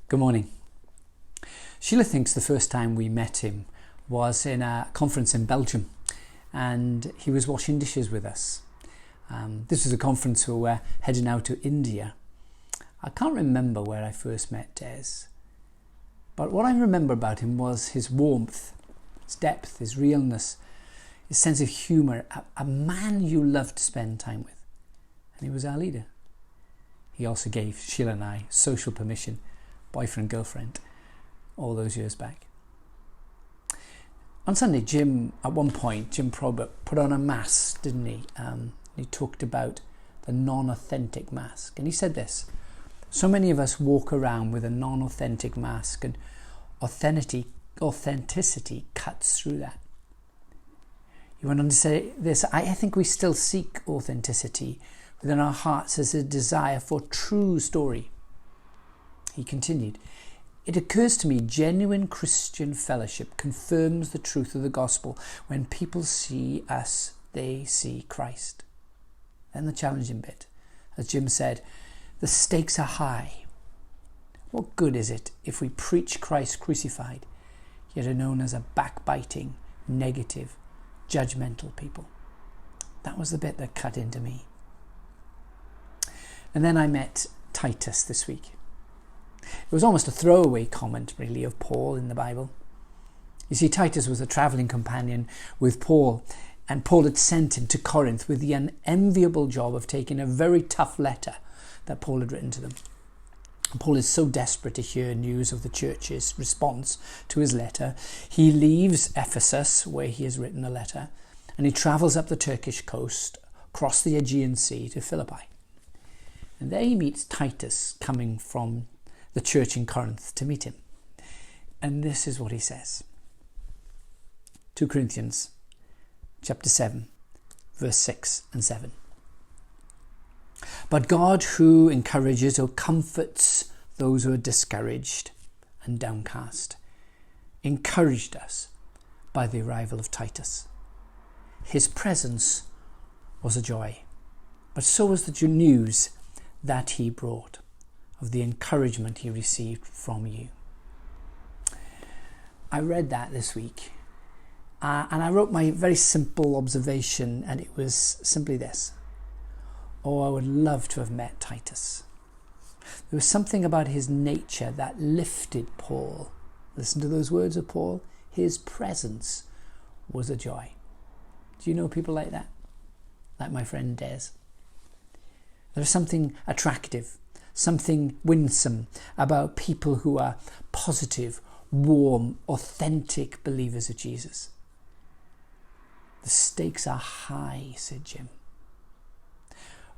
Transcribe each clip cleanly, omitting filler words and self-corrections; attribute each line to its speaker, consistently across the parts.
Speaker 1: Good morning. Sheila thinks the first time we met him was in a conference in Belgium, and he was washing dishes with us. This was a conference where we're heading out to India. I can't remember where I first met Des, but what I remember about him was his warmth, his depth, his realness, his sense of humour, a man you loved to spend time with. And he was our leader. He also gave Sheila and I social permission, boyfriend, girlfriend, all those years back. On Sunday, Jim Probert put on a mask, didn't he? He talked about the non-authentic mask. And he said this: so many of us walk around with a non-authentic mask, and authenticity cuts through that. He went on to say this: I think we still seek authenticity within our hearts as a desire for true story. He continued, it occurs to me genuine Christian fellowship confirms the truth of the gospel. When people see us, they see Christ. Then the challenging bit. As Jim said, the stakes are high. What good is it if we preach Christ crucified, yet are known as a backbiting, negative, judgmental people? That was the bit that cut into me. And then I met Titus this week. It was almost a throwaway comment, really, of Paul in the Bible. You see, Titus was a travelling companion with Paul, and Paul had sent him to Corinth with the unenviable job of taking a very tough letter that Paul had written to them. And Paul is so desperate to hear news of the church's response to his letter, he leaves Ephesus, where he has written a letter, and he travels up the Turkish coast, across the Aegean Sea to Philippi. And there he meets Titus, coming from the church in Corinth to meet him. And this is what he says. 2 Corinthians chapter 7, verse 6 and 7. But God, who encourages or comforts those who are discouraged and downcast, encouraged us by the arrival of Titus. His presence was a joy, but so was the news that he brought, of the encouragement he received from you. I read that this week, and I wrote my very simple observation, and it was simply this: oh, I would love to have met Titus. There was something about his nature that lifted Paul. Listen to those words of Paul. His presence was a joy. Do you know people like that? Like my friend Des. There's something attractive, something winsome about people who are positive, warm, authentic believers of Jesus. The stakes are high, said Jim.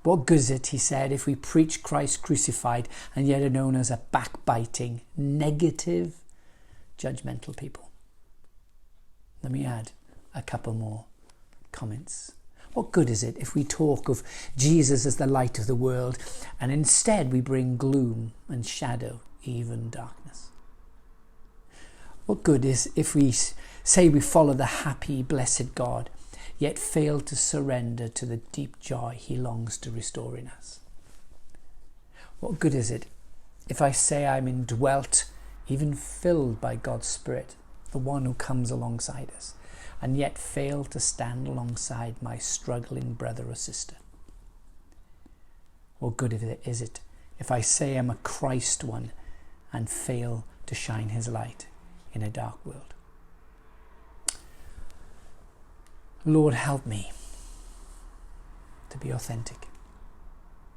Speaker 1: What good is it, he said, if we preach Christ crucified and yet are known as a backbiting, negative, judgmental people? Let me add a couple more comments. What good is it if we talk of Jesus as the light of the world and instead we bring gloom and shadow, even darkness? What good is if we say we follow the happy, blessed God, yet fail to surrender to the deep joy he longs to restore in us? What good is it if I say I'm indwelt, even filled by God's Spirit, the one who comes alongside us, and yet fail to stand alongside my struggling brother or sister? What good is it if I say I'm a Christ one and fail to shine his light in a dark world? Lord, help me to be authentic,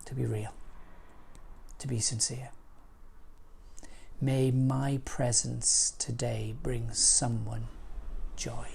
Speaker 1: to be real, to be sincere. May my presence today bring someone joy.